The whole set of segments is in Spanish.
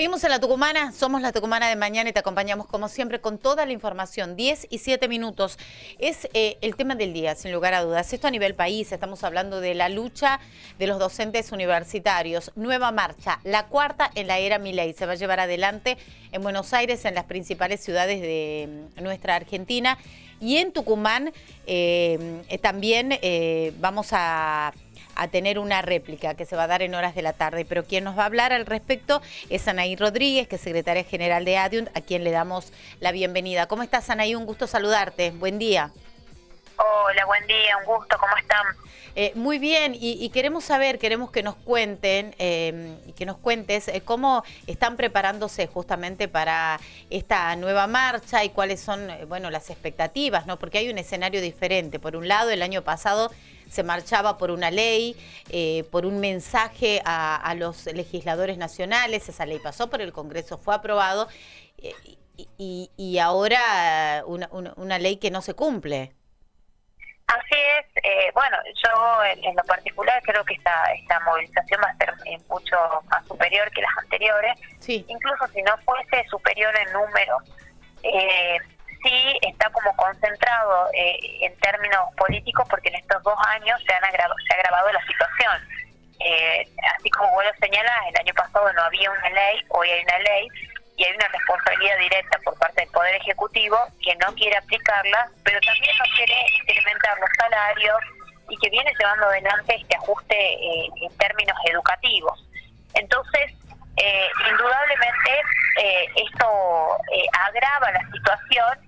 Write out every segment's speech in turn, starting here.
Seguimos en La Tucumana, somos La Tucumana de mañana y te acompañamos como siempre con toda la información. 10 y 7 minutos es el tema del día, sin lugar a dudas. Esto a nivel país, estamos hablando de la lucha de los docentes universitarios. Nueva marcha, la cuarta en la era Milei. Se va a llevar adelante en Buenos Aires, en las principales ciudades de nuestra Argentina. Y en Tucumán también vamos a tener una réplica que se va a dar en horas de la tarde, pero quien nos va a hablar al respecto es Anaí Rodríguez, que es secretaria general de ADIUNT, a quien le damos la bienvenida. ¿Cómo estás, Anaí? Un gusto saludarte. Buen día. Hola, buen día, un gusto. ¿Cómo están? Muy bien, y queremos saber, queremos que nos cuenten y que nos cuentes cómo están preparándose justamente para esta nueva marcha y cuáles son, bueno, las expectativas, ¿no? Porque hay un escenario diferente. Por un lado, el año pasado se marchaba por una ley, por un mensaje a los legisladores nacionales. Esa ley pasó por el Congreso, fue aprobado, y ahora una ley que no se cumple. Así es. Bueno, yo en lo particular creo que esta movilización va a ser mucho más superior que las anteriores. Sí. Incluso si no fuese superior en número, sí está como concentrado en términos políticos, porque en estos 2 años se ha agravado la situación. Así como vos lo señalás, el año pasado no había una ley, hoy hay una ley, y hay una responsabilidad directa por parte del Poder Ejecutivo que no quiere aplicarla, pero también no quiere incrementar los salarios y que viene llevando adelante este ajuste en términos educativos. Entonces, indudablemente, esto agrava la situación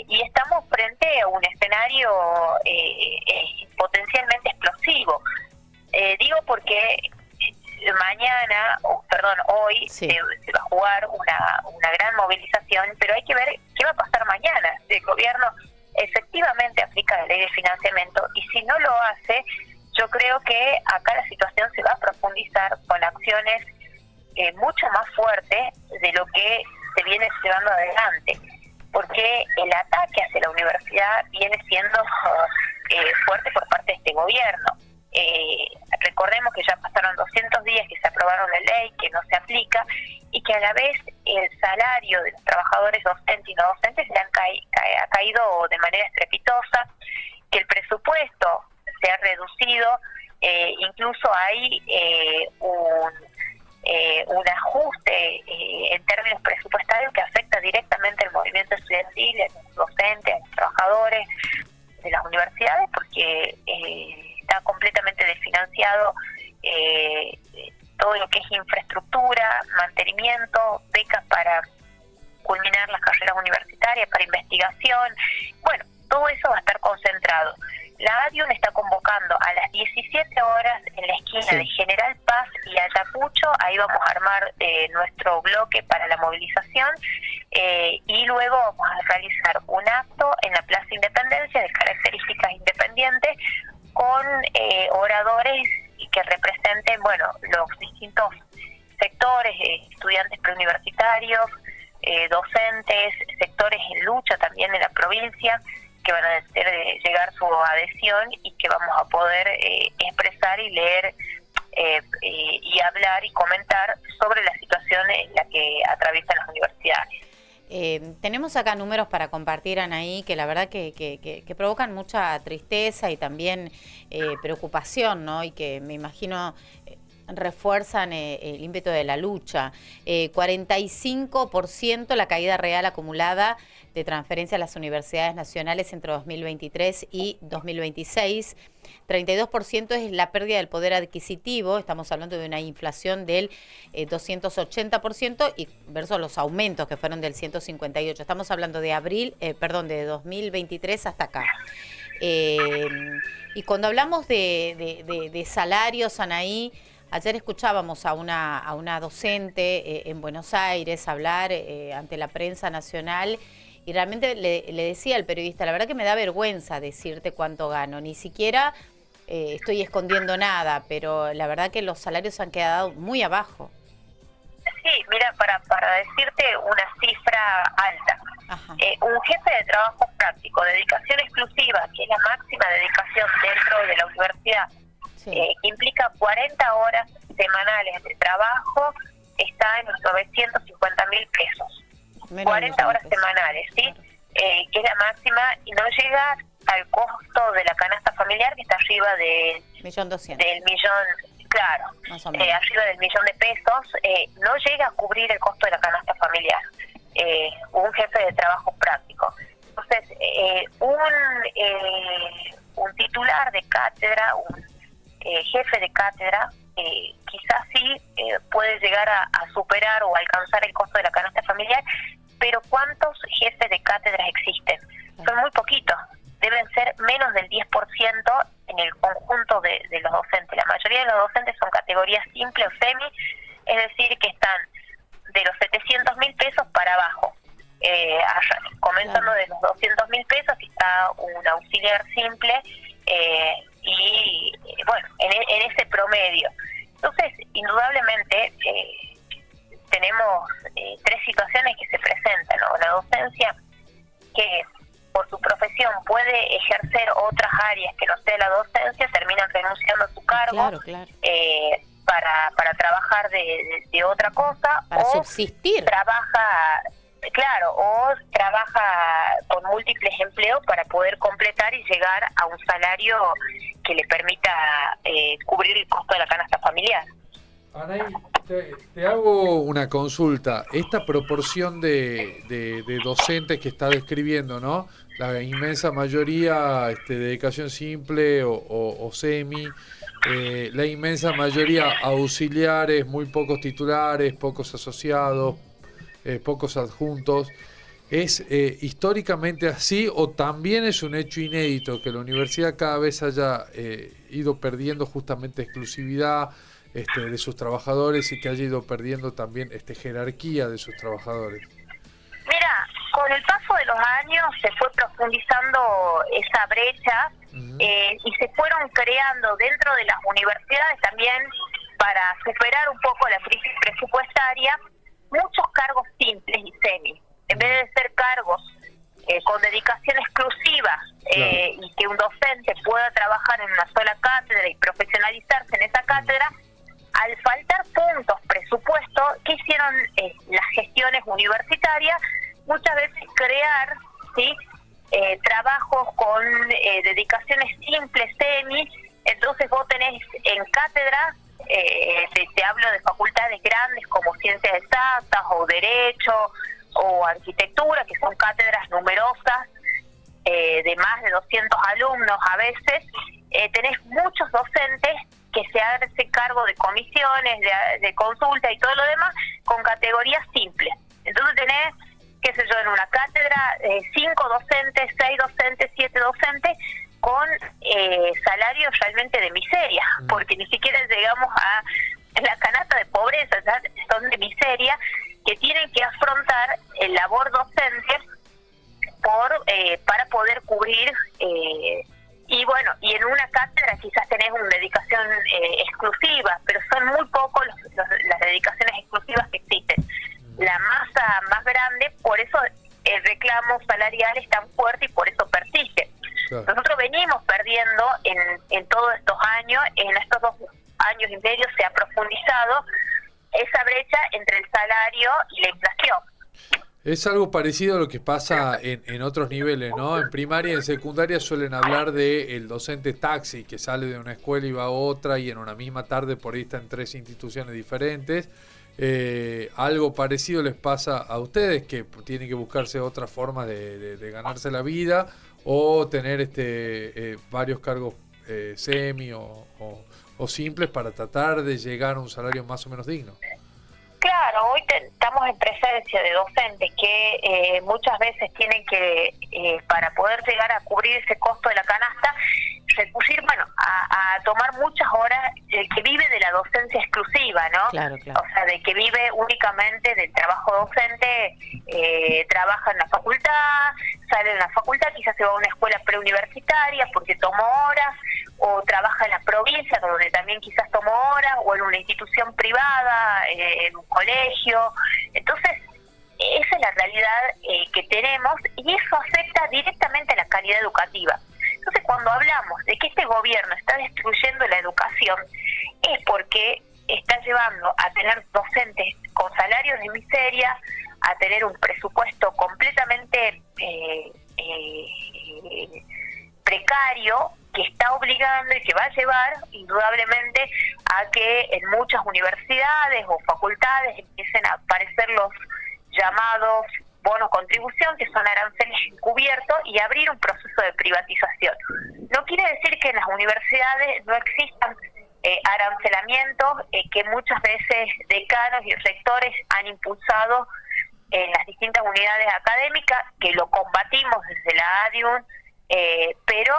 y estamos frente a un escenario potencialmente explosivo. Digo porque hoy sí, se va a jugar una gran movilización, pero hay que ver qué va a pasar mañana. Si el gobierno efectivamente aplica la ley de financiamiento, y si no lo hace, yo creo que acá la situación se va a profundizar con acciones mucho más fuertes de lo que se viene llevando adelante, porque el ataque hacia la universidad viene siendo fuerte por parte de este gobierno. Recordemos que ya pasaron 200 días que se aprobaron la ley, que no se aplica, y que a la vez el salario de los trabajadores docentes y no docentes ha caído de manera estrepitosa, que el presupuesto se ha reducido, incluso hay un ajuste en términos presupuestarios que afecta directamente al movimiento estudiantil, a los docentes, a los trabajadores de las universidades, porque está completamente desfinanciado todo lo que es infraestructura, mantenimiento, becas para culminar las carreras universitarias, para investigación. Bueno, todo eso va a estar concentrado. La ADIUNT está convocando a las 17 horas en la esquina de General Paz y Ayacucho. Ahí vamos a armar nuestro bloque para la movilización, y luego vamos a realizar un acto en la Plaza Independencia de características independientes con oradores que representen, bueno, los distintos sectores, estudiantes preuniversitarios, docentes, sectores en lucha también de la provincia, que van a hacer llegar su adhesión y que vamos a poder expresar y leer y hablar y comentar sobre la situación en la que atraviesan las universidades. Tenemos acá números para compartir, Anaí, que la verdad que provocan mucha tristeza y también preocupación, ¿no? Y que me imagino refuerzan el ímpetu de la lucha. 45% la caída real acumulada de transferencia a las universidades nacionales entre 2023 y 2026. 32% es la pérdida del poder adquisitivo. Estamos hablando de una inflación del 280% y versus los aumentos que fueron del 158%. Estamos hablando de de 2023 hasta acá. Y cuando hablamos de salarios, Anaí, ayer escuchábamos a una docente en Buenos Aires hablar ante la prensa nacional, y realmente le decía al periodista, la verdad que me da vergüenza decirte cuánto gano, ni siquiera estoy escondiendo nada, pero la verdad que los salarios han quedado muy abajo. Sí, mira, para decirte una cifra alta, un jefe de trabajo práctico, dedicación exclusiva, que es la máxima dedicación dentro de la universidad, que implica 40 horas semanales de trabajo, está en los 950.000 pesos. Menos 40 horas pesos. semanales, ¿sí? Claro. Que es la máxima y no llega al costo de la canasta familiar, que está arriba de, 1.200.000. del millón, claro, Más o menos. arriba del millón de pesos, no llega a cubrir el costo de la canasta familiar. Un jefe de trabajo práctico. Entonces, un titular de cátedra, un jefe de cátedra, quizás sí puede llegar a superar o alcanzar el costo de la canasta familiar, pero ¿cuántos jefes de cátedras existen? Son muy poquitos, deben ser menos del 10% en el conjunto de los docentes. La mayoría de los docentes son categorías simple o semi, es decir, que están de los 700.000 pesos para abajo. Comenzando de los 200.000 pesos, está un auxiliar simple, y bueno, en ese promedio. Entonces, indudablemente, tenemos tres situaciones que se presentan, ¿no? La docencia, que por su profesión puede ejercer otras áreas que no sea la docencia, terminan renunciando a su cargo. Claro. Para trabajar de otra cosa, Para o subsistir. trabaja con múltiples empleos para poder completar y llegar a un salario que le permita cubrir el costo de la canasta familiar. Anaí, te hago una consulta. Esta proporción de docentes que está describiendo, ¿no? La inmensa mayoría dedicación simple o semi, la inmensa mayoría auxiliares, muy pocos titulares, pocos asociados, pocos adjuntos. ¿Es históricamente así o también es un hecho inédito que la universidad cada vez haya ido perdiendo justamente exclusividad de sus trabajadores y que haya ido perdiendo también jerarquía de sus trabajadores? Mira, con el paso de los años se fue profundizando esa brecha, y se fueron creando dentro de las universidades también, para superar un poco la crisis presupuestaria, muchos cargos simples y semi. En vez de ser cargos con dedicación exclusiva, y que un docente pueda trabajar en una sola cátedra y profesionalizarse en esa cátedra, al faltar puntos presupuesto, ¿qué hicieron las gestiones universitarias? Muchas veces crear, ¿sí?, trabajos con dedicaciones simples, semi. Entonces vos tenés en cátedra, te hablo de facultades grandes como ciencias exactas o derecho o arquitectura, que son cátedras numerosas, de más de 200 alumnos a veces. Tenés muchos docentes que se hacen cargo de comisiones, de consulta y todo lo demás, con categorías simples. Entonces tenés, qué sé yo, en una cátedra, 5 docentes, 6 docentes, 7 docentes, con salarios realmente de miseria, porque ni siquiera llegamos a la canasta de pobreza, ya son de miseria, que tienen que afrontar el labor docente para poder cubrir, y bueno, y en una cátedra quizás tenés una dedicación exclusiva, pero son muy pocos las dedicaciones exclusivas que existen. La masa más grande, por eso el reclamo salarial es tan fuerte y por eso persiste. Claro. Nosotros venimos perdiendo en todos estos años, en estos 2 años y medio se ha profundizado esa brecha entre el salario y la inflación. Es algo parecido a lo que pasa en otros niveles, ¿no? En primaria y en secundaria suelen hablar de el docente taxi, que sale de una escuela y va a otra y en una misma tarde por ahí está en 3 instituciones diferentes. Algo parecido les pasa a ustedes, que tienen que buscarse otras formas de ganarse la vida o tener varios cargos semi o simples para tratar de llegar a un salario más o menos digno. Claro, hoy estamos en presencia de docentes que muchas veces tienen que, para poder llegar a cubrir ese costo de la canasta, recurrir, a tomar muchas horas, que vive de la docencia exclusiva, ¿no? Claro. O sea, de que vive únicamente del trabajo docente, trabaja en la facultad, sale de la facultad, quizás se va a una escuela preuniversitaria porque tomó horas, o trabaja en la provincia, donde también quizás tomó horas, o en una institución privada, en un colegio. Entonces, esa es la realidad que tenemos, y eso afecta directamente a la calidad educativa. Entonces, cuando hablamos de que este gobierno está destruyendo la educación, es porque está llevando a tener docentes con salarios de miseria, a tener un presupuesto completamente precario, que está obligando y que va a llevar indudablemente a que en muchas universidades o facultades empiecen a aparecer los llamados bonos contribución, que son aranceles encubiertos, y abrir un proceso de privatización. No quiere decir que en las universidades no existan arancelamientos que muchas veces decanos y rectores han impulsado en las distintas unidades académicas, que lo combatimos desde la ADIUN, pero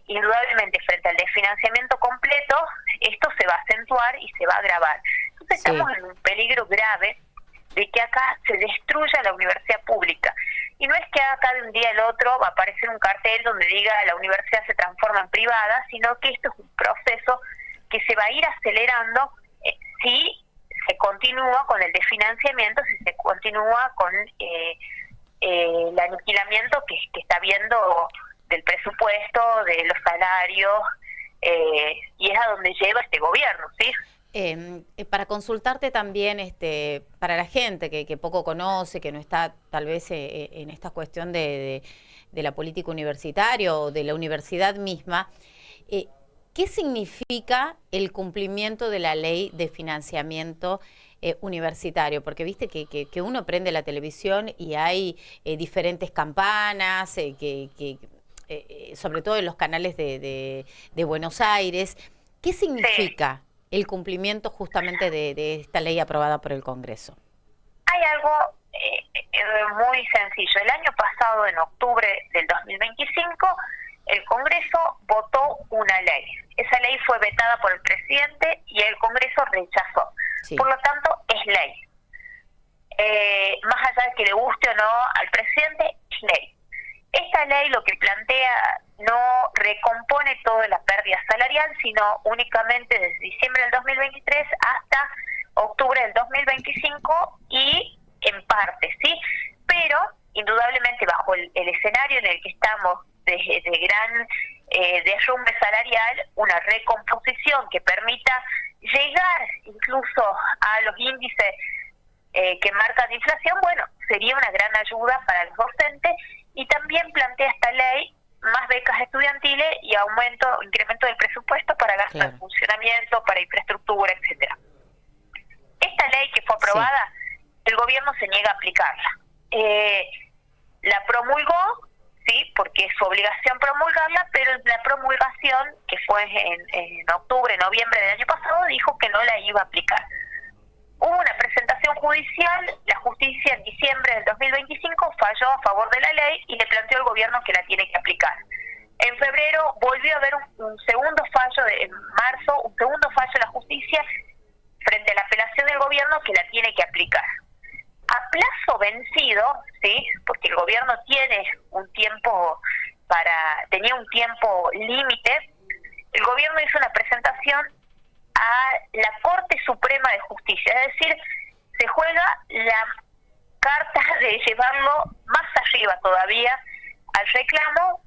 indudablemente frente al desfinanciamiento completo, esto se va a acentuar y se va a agravar. Entonces estamos en un peligro grave de que acá se destruya la universidad pública. Y no es que acá de un día al otro va a aparecer un cartel donde diga la universidad se transforma en privada, sino que esto es un proceso que se va a ir acelerando si se continúa con el desfinanciamiento, si se continúa con el aniquilamiento que está habiendo del presupuesto, de los salarios, y es a donde lleva este gobierno, ¿sí? Para consultarte también, para la gente que poco conoce, que no está tal vez en esta cuestión de la política universitaria o de la universidad misma, ¿qué significa el cumplimiento de la ley de financiamiento universitario? Porque viste que uno prende la televisión y hay diferentes campanas, sobre todo en los canales de Buenos Aires. ¿Qué significa el cumplimiento justamente de esta ley aprobada por el Congreso? Hay algo muy sencillo. El año pasado, en octubre del 2025, el Congreso votó una ley. Esa ley fue vetada por el presidente y el Congreso rechazó. Sí. Por lo tanto, es ley. Más allá de que le guste o no al presidente, es ley. Esta ley lo que plantea no recompone toda la pérdida salarial, sino únicamente desde diciembre del 2023 hasta octubre del 2025 y en parte, ¿sí? Pero, indudablemente, bajo el escenario en el que estamos de gran derrumbe salarial, una recomposición que permita llegar incluso a los índices que marcan inflación, bueno, sería una gran ayuda para los docentes. Y también plantea esta ley más becas estudiantiles y incremento del presupuesto para gastos de funcionamiento, para infraestructura, etcétera. Esta ley que fue aprobada, el gobierno se niega a aplicarla. La promulgó, sí, porque es su obligación promulgarla, pero la promulgación, que fue en octubre, noviembre del año pasado, dijo que no la iba a aplicar. Hubo una presentación judicial, la justicia en diciembre del 2025 falló a favor de la ley y le planteó al gobierno que la tiene que aplicar. En febrero volvió a haber un segundo fallo, en marzo, un segundo fallo de la justicia frente a la apelación del gobierno que la tiene que aplicar. A plazo vencido, ¿sí? Porque el gobierno tenía un tiempo límite, el gobierno hizo una presentación a la Corte Suprema de Justicia, es decir, se juega la carta de llevarlo más arriba todavía al reclamo,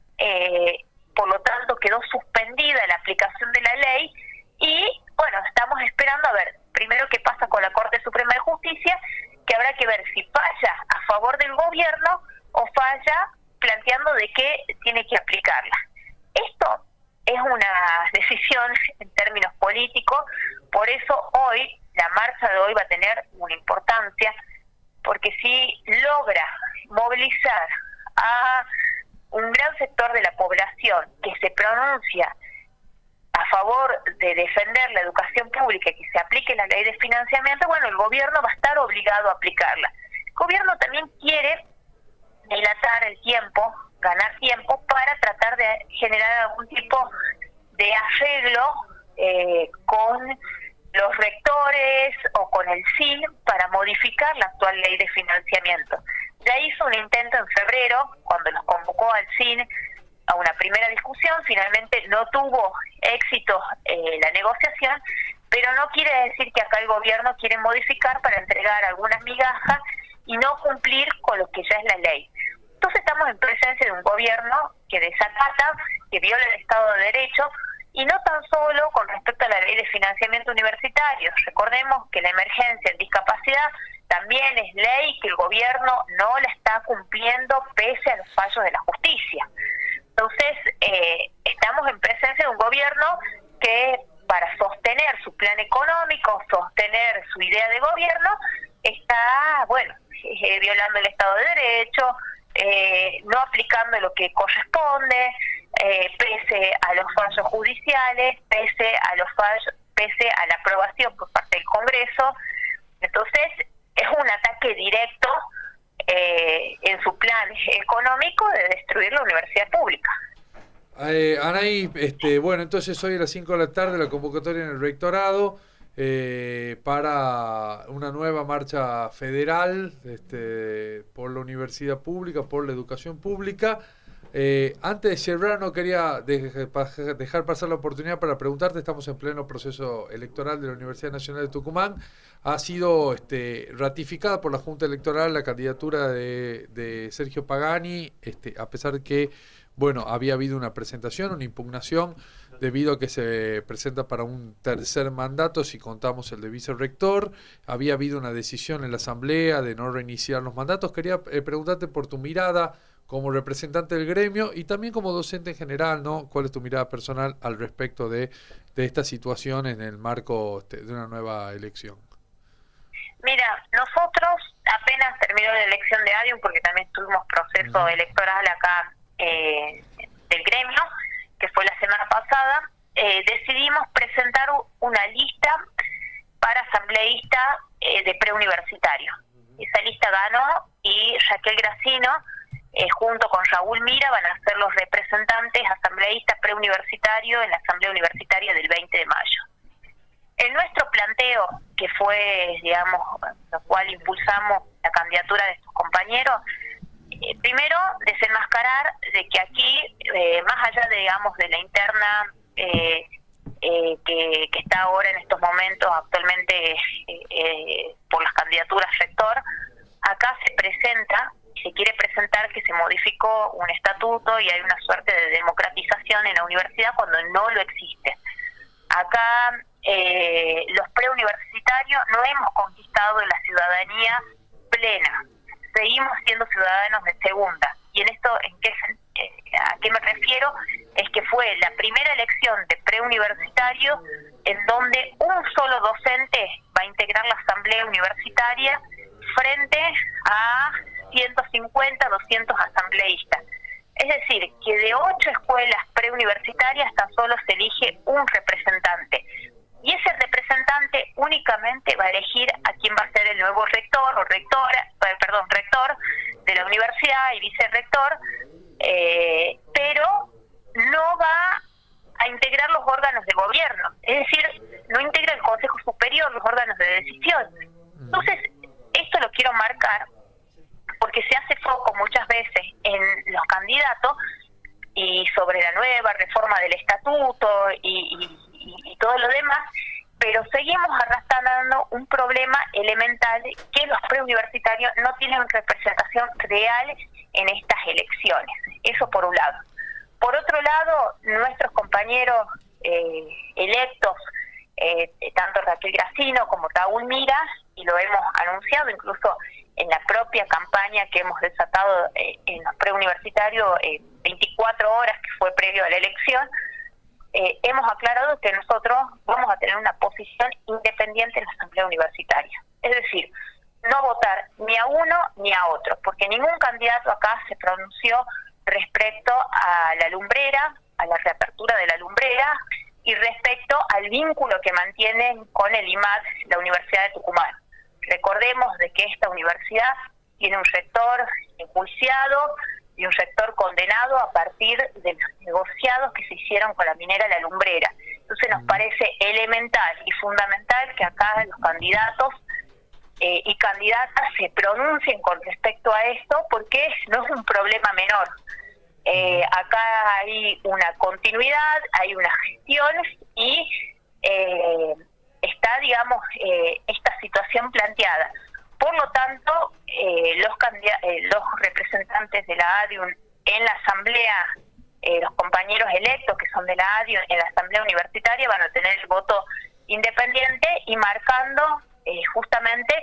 por lo tanto quedó suspendida la aplicación de la ley y, bueno, estamos esperando a ver, primero qué pasa con la Corte Suprema de Justicia, que habrá que ver si falla a favor del gobierno o falla planteando de que tiene que aplicarla. Esto es una decisión en términos políticos, por eso hoy, la marcha de hoy va a tener una importancia, porque si logra movilizar a un gran sector de la población que se pronuncia a favor de defender la educación pública y que se aplique la ley de financiamiento, bueno, el gobierno va a estar obligado a aplicarla. El gobierno también quiere dilatar el tiempo, ganar tiempo para tratar de generar algún tipo de arreglo con los rectores o con el CIN para modificar la actual ley de financiamiento. Ya hizo un intento en febrero, cuando los convocó al CIN a una primera discusión, finalmente no tuvo éxito la negociación, pero no quiere decir que acá el gobierno quiere modificar para entregar algunas migajas y no cumplir con lo que ya es la ley. Entonces estamos en presencia de un gobierno que desacata, que viola el Estado de Derecho, y no tan solo con respecto a la ley de financiamiento financiamiento universitario. Recordemos que la emergencia en discapacidad también es ley que el gobierno no la está cumpliendo pese a los fallos de la justicia. Entonces, estamos en presencia de un gobierno que para sostener su plan económico, sostener su idea de gobierno, está, violando el Estado de Derecho, no aplicando lo que corresponde, pese a los fallos judiciales, pese a la aprobación por parte del Congreso. Entonces, es un ataque directo en su plan económico de destruir la universidad pública. Anaí, bueno, entonces hoy a las 5 de la tarde la convocatoria en el rectorado para una nueva marcha federal por la universidad pública, por la educación pública. Antes de cerrar, no quería dejar pasar la oportunidad para preguntarte, estamos en pleno proceso electoral de la Universidad Nacional de Tucumán. Ha sido ratificada por la Junta Electoral la candidatura de Sergio Pagani, a pesar de que había habido una presentación, una impugnación, debido a que se presenta para un tercer mandato, si contamos el de vicerrector. Había habido una decisión en la Asamblea de no reiniciar los mandatos. Quería preguntarte por tu mirada como representante del gremio y también como docente en general, ¿no? ¿Cuál es tu mirada personal al respecto de esta situación en el marco de una nueva elección? Mira, nosotros apenas terminó la elección de ADIUM, porque también tuvimos proceso electoral acá del gremio, que fue la semana pasada, decidimos presentar una lista para asambleísta de preuniversitario. Esa lista ganó y Raquel Gracino, junto con Raúl Mira, van a ser los representantes asambleístas preuniversitario en la Asamblea Universitaria del 20 de mayo. En nuestro planteo, que fue, lo cual impulsamos la candidatura de estos compañeros, primero, desenmascarar de que aquí, más allá de la interna que está ahora en estos momentos actualmente por las candidaturas rector, acá se quiere presentar que se modificó un estatuto y hay una suerte de democratización en la universidad cuando no lo existe. Acá los preuniversitarios no hemos conquistado la ciudadanía plena, seguimos siendo ciudadanos de segunda. Y en esto, ¿a qué me refiero? Es que fue la primera elección de preuniversitario en donde un solo docente va a integrar la asamblea universitaria frente a 150, 200 asambleístas. Es decir, que de 8 escuelas preuniversitarias tan solo se elige un representante. Y ese representante únicamente va a elegir a quién va a ser el nuevo rector o rector de la universidad y vicerrector, pero no va a integrar los órganos de gobierno. Es decir, no integra el Consejo Superior, los órganos de decisión. Entonces, esto lo quiero marcar porque se hace foco muchas veces en los candidatos y sobre la nueva reforma del estatuto y todo lo demás, pero seguimos arrastrando un problema elemental, que los preuniversitarios no tienen representación real en estas elecciones. Eso por un lado. Por otro lado, nuestros compañeros electos, tanto Raquel Gracino como Raúl Mira, y lo hemos anunciado incluso en la propia campaña que hemos desatado en los preuniversitarios, 24 horas que fue previo a la elección, hemos aclarado que nosotros vamos a tener una posición independiente en la asamblea universitaria. Es decir, no votar ni a uno ni a otro, porque ningún candidato acá se pronunció respecto a la lumbrera, a la reapertura de la lumbrera y respecto al vínculo que mantienen con el IMAD, la Universidad de Tucumán. Recordemos de que esta universidad tiene un rector enjuiciado y un rector condenado a partir de los negociados que se hicieron con la minera La Lumbrera. Entonces nos parece elemental y fundamental que acá los candidatos y candidatas se pronuncien con respecto a esto, porque no es un problema menor. Acá hay una continuidad, hay una gestión y está, esta situación planteada. Por lo tanto, los representantes de la ADIUM en la asamblea, los compañeros electos que son de la ADIUM en la asamblea universitaria van a tener el voto independiente y marcando justamente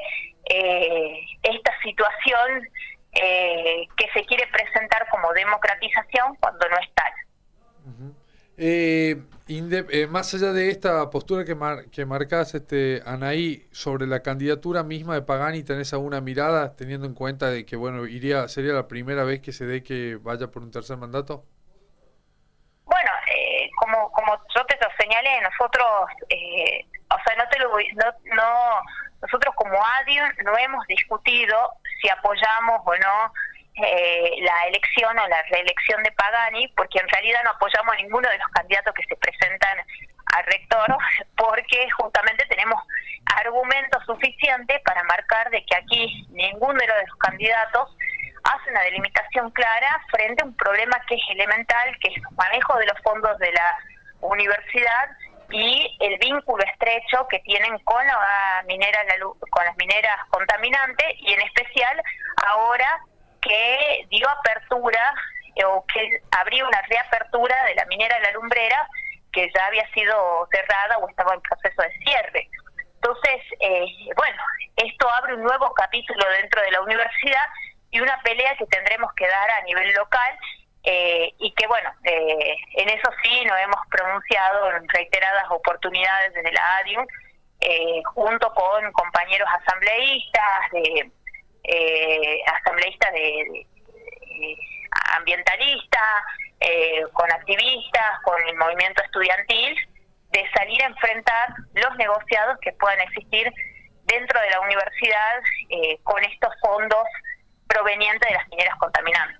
esta situación que se quiere presentar como democratización cuando no es tal. Más allá de esta postura que marcás, Anaí, sobre la candidatura misma de Pagani, ¿tenés alguna mirada teniendo en cuenta de que bueno sería la primera vez que se dé que vaya por un tercer mandato? Bueno, como yo te lo señalé, nosotros, nosotros como ADIUN no hemos discutido si apoyamos o no la elección o la reelección de Pagani, porque en realidad no apoyamos a ninguno de los candidatos que se presentan a rector, porque justamente tenemos argumentos suficientes para marcar de que aquí ninguno de los candidatos hace una delimitación clara frente a un problema que es elemental, que es el manejo de los fondos de la universidad y el vínculo estrecho que tienen con la minera, con las mineras contaminantes, y en especial ahora que dio apertura o que abrió una reapertura de la minera La Lumbrera, que ya había sido cerrada o estaba en proceso de cierre. Entonces, esto abre un nuevo capítulo dentro de la universidad y una pelea que tendremos que dar a nivel local, y que en eso sí nos hemos pronunciado en reiteradas oportunidades desde la ADIUN, junto con compañeros asambleístas, ambientalistas, con activistas, con el movimiento estudiantil, de salir a enfrentar los negociados que puedan existir dentro de la universidad con estos fondos provenientes de las mineras contaminantes.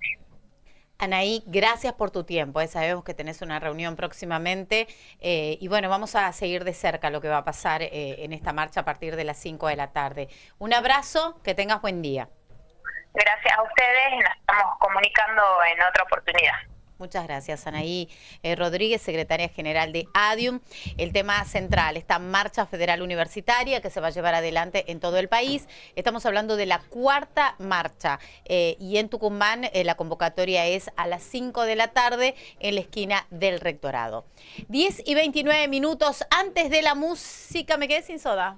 Anaí, gracias por tu tiempo. Sabemos que tenés una reunión próximamente y vamos a seguir de cerca lo que va a pasar en esta marcha a partir de las 5 de la tarde. Un abrazo, que tengas buen día. Gracias a ustedes, nos estamos comunicando en otra oportunidad. Muchas gracias, Anaí Rodríguez, secretaria general de ADIUN. El tema central, esta marcha federal universitaria que se va a llevar adelante en todo el país. Estamos hablando de la cuarta marcha y en Tucumán la convocatoria es a las 5 de la tarde en la esquina del Rectorado. 10:29 minutos antes de la música. ¿Me quedé sin soda?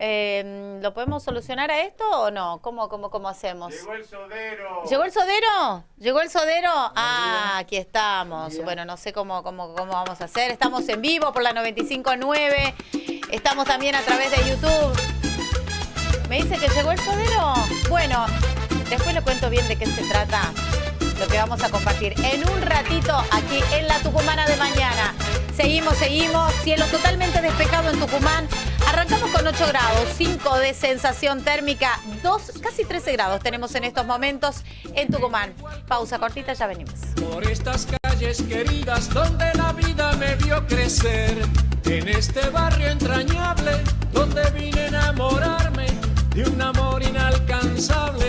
¿Lo podemos solucionar a esto o no? ¿Cómo hacemos? Llegó el sodero. ¿Llegó el sodero? ¿Llegó el sodero? Ah, aquí estamos. Bueno, no sé cómo vamos a hacer. Estamos en vivo por la 95.9. Estamos también a través de YouTube. ¿Me dice que llegó el sodero? Bueno, después le cuento bien de qué se trata lo que vamos a compartir en un ratito aquí en la Tucumana de mañana. Seguimos. Cielo totalmente despejado en Tucumán. Arrancamos con 8 grados, 5 de sensación térmica, 2, casi 13 grados tenemos en estos momentos en Tucumán. Pausa cortita, ya venimos. Por estas calles queridas donde la vida me vio crecer, en este barrio entrañable donde vine a enamorarme de un amor inalcanzable.